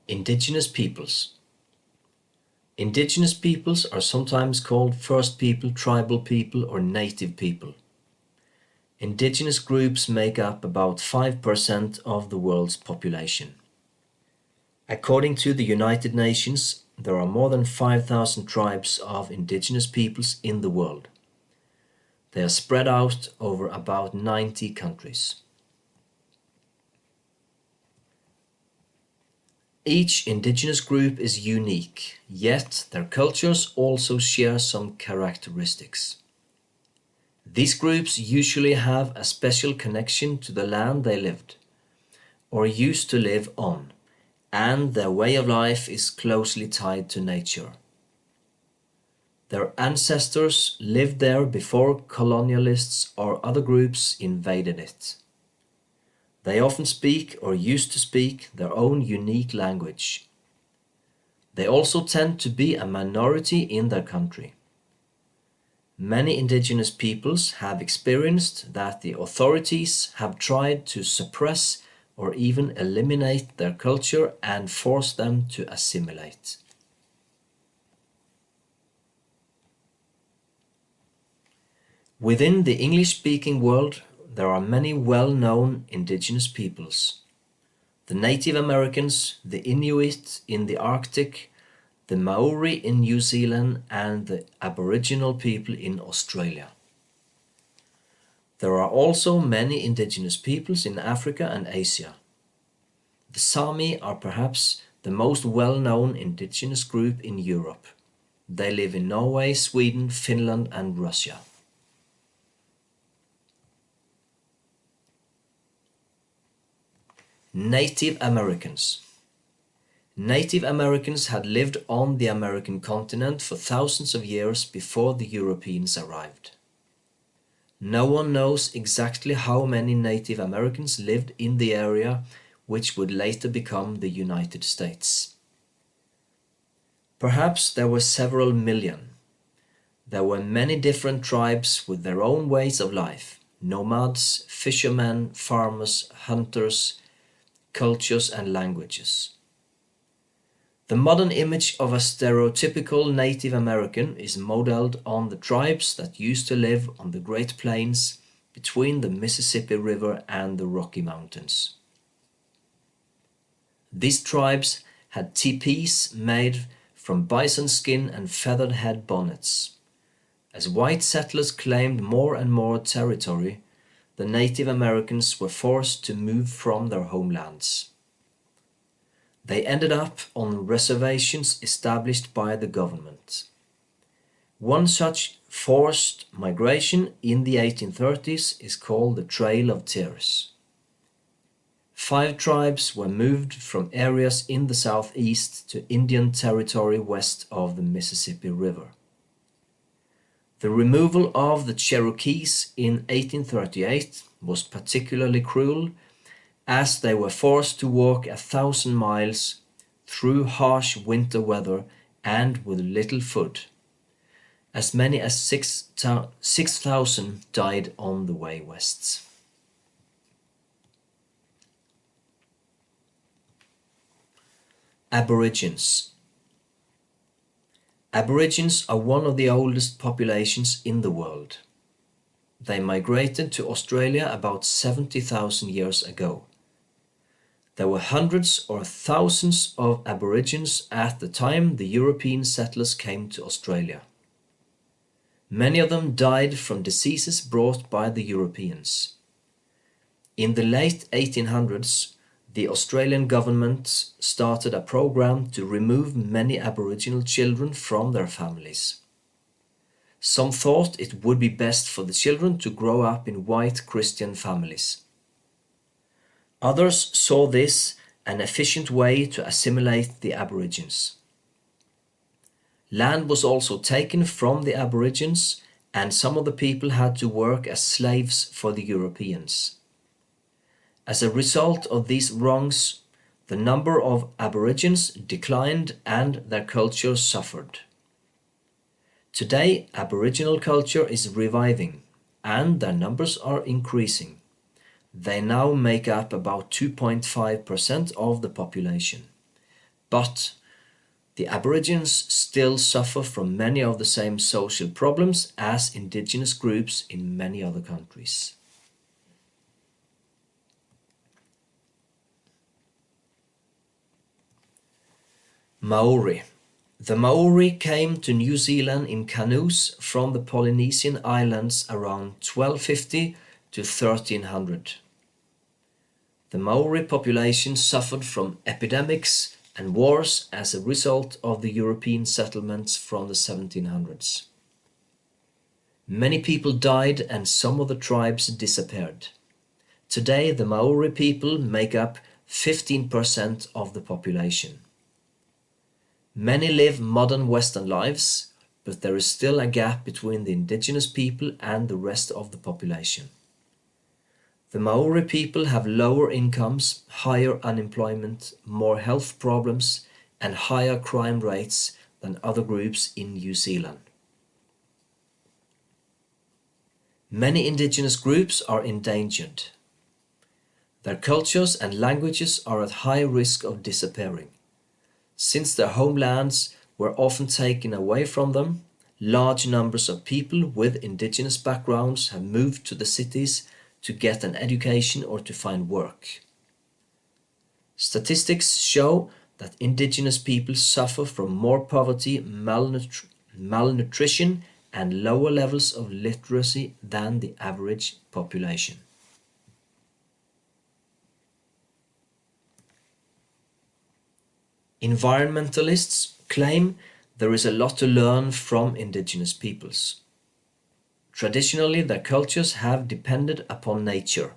Indigenous peoples. Indigenous peoples are sometimes called First People, Tribal People, or Native People. Indigenous groups make up about 5% of the world's population. According to the United Nations, there are more than 5,000 tribes of indigenous peoples in the world. They are spread out over about 90 countries. Each indigenous group is unique, yet their cultures also share some characteristics. These groups usually have a special connection to the land they lived, or used to live on, and their way of life is closely tied to nature. Their ancestors lived there before colonialists or other groups invaded it. They often speak or used to speak their own unique language. They also tend to be a minority in their country. Many indigenous peoples have experienced that the authorities have tried to suppress or even eliminate their culture and force them to assimilate. Within the English-speaking world, there are many well-known indigenous peoples. The Native Americans, the Inuit in the Arctic, the Maori in New Zealand, and the Aboriginal people in Australia. There are also many indigenous peoples in Africa and Asia. The Sami are perhaps the most well-known indigenous group in Europe. They live in Norway, Sweden, Finland, and Russia. Native Americans. Native Americans had lived on the American continent for thousands of years before the Europeans arrived. No one knows exactly how many Native Americans lived in the area which would later become the United States. Perhaps there were several million. There were many different tribes with their own ways of life: nomads, fishermen, farmers, hunters, cultures and languages. The modern image of a stereotypical Native American is modeled on the tribes that used to live on the Great Plains between the Mississippi River and the Rocky Mountains. These tribes had teepees made from bison skin and feathered head bonnets. As white settlers claimed more and more territory, the Native Americans were forced to move from their homelands. They ended up on reservations established by the government. One such forced migration in the 1830s is called the Trail of Tears. 5 tribes were moved from areas in the southeast to Indian Territory west of the Mississippi River. The removal of the Cherokees in 1838 was particularly cruel, as they were forced to walk 1,000 miles through harsh winter weather and with little food. As many as 6,000 died on the way west. Aborigines. Aborigines are one of the oldest populations in the world. They migrated to Australia about 70,000 years ago. There were hundreds or thousands of Aborigines at the time the European settlers came to Australia. Many of them died from diseases brought by the Europeans. In the late 1800s, the Australian government started a program to remove many Aboriginal children from their families. Some thought it would be best for the children to grow up in white Christian families. Others saw this an efficient way to assimilate the Aborigines. Land was also taken from the Aborigines, and some of the people had to work as slaves for the Europeans. As a result of these wrongs, the number of Aborigines declined and their culture suffered. Today, Aboriginal culture is reviving, and their numbers are increasing. They now make up about 2.5% of the population. but the Aborigines still suffer from many of the same social problems as indigenous groups in many other countries. Maori. The Maori came to New Zealand in canoes from the Polynesian islands around 1250 to 1300. The Maori population suffered from epidemics and wars as a result of the European settlements from the 1700s. Many people died and some of the tribes disappeared. Today, the Maori people make up 15% of the population. Many live modern Western lives, but there is still a gap between the indigenous people and the rest of the population. The Maori people have lower incomes, higher unemployment, more health problems, and higher crime rates than other groups in New Zealand. Many indigenous groups are endangered. Their cultures and languages are at high risk of disappearing. Since their homelands were often taken away from them, large numbers of people with indigenous backgrounds have moved to the cities to get an education or to find work. Statistics show that indigenous people suffer from more poverty, malnutrition, and lower levels of literacy than the average population. Environmentalists claim there is a lot to learn from indigenous peoples. Traditionally, their cultures have depended upon nature.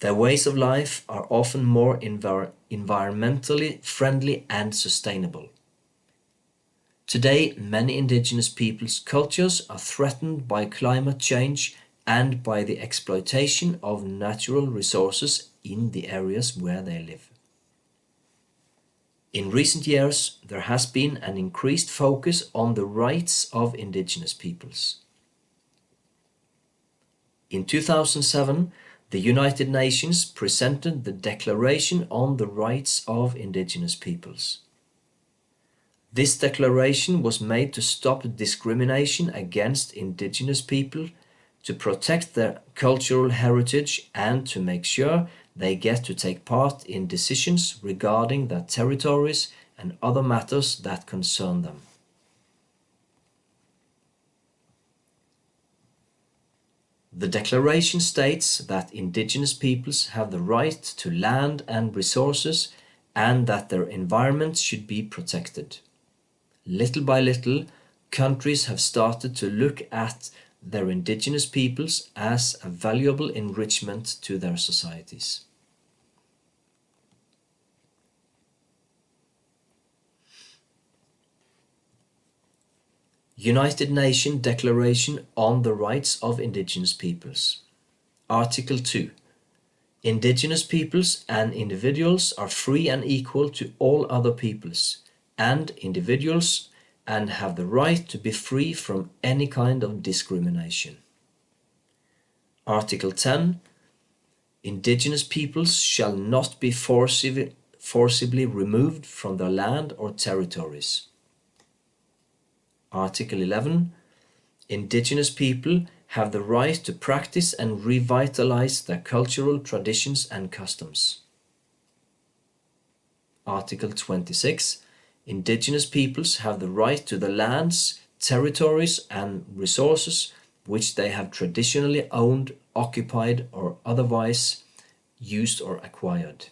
Their ways of life are often more environmentally friendly and sustainable. Today, many indigenous peoples' cultures are threatened by climate change and by the exploitation of natural resources in the areas where they live. In recent years, there has been an increased focus on the rights of indigenous peoples. In 2007, the United Nations presented the Declaration on the Rights of Indigenous Peoples. This declaration was made to stop discrimination against indigenous people, to protect their cultural heritage, and to make sure they get to take part in decisions regarding their territories and other matters that concern them. The declaration states that indigenous peoples have the right to land and resources and that their environment should be protected. Little by little, countries have started to look at their indigenous peoples as a valuable enrichment to their societies. United Nations Declaration on the Rights of Indigenous Peoples. Article 2. Indigenous peoples and individuals are free and equal to all other peoples and individuals and have the right to be free from any kind of discrimination. Article 10. Indigenous peoples shall not be forcibly removed from their land or territories. Article 11. Indigenous people have the right to practice and revitalize their cultural traditions and customs. Article 26. Indigenous peoples have the right to the lands, territories, and resources which they have traditionally owned, occupied, or otherwise used or acquired.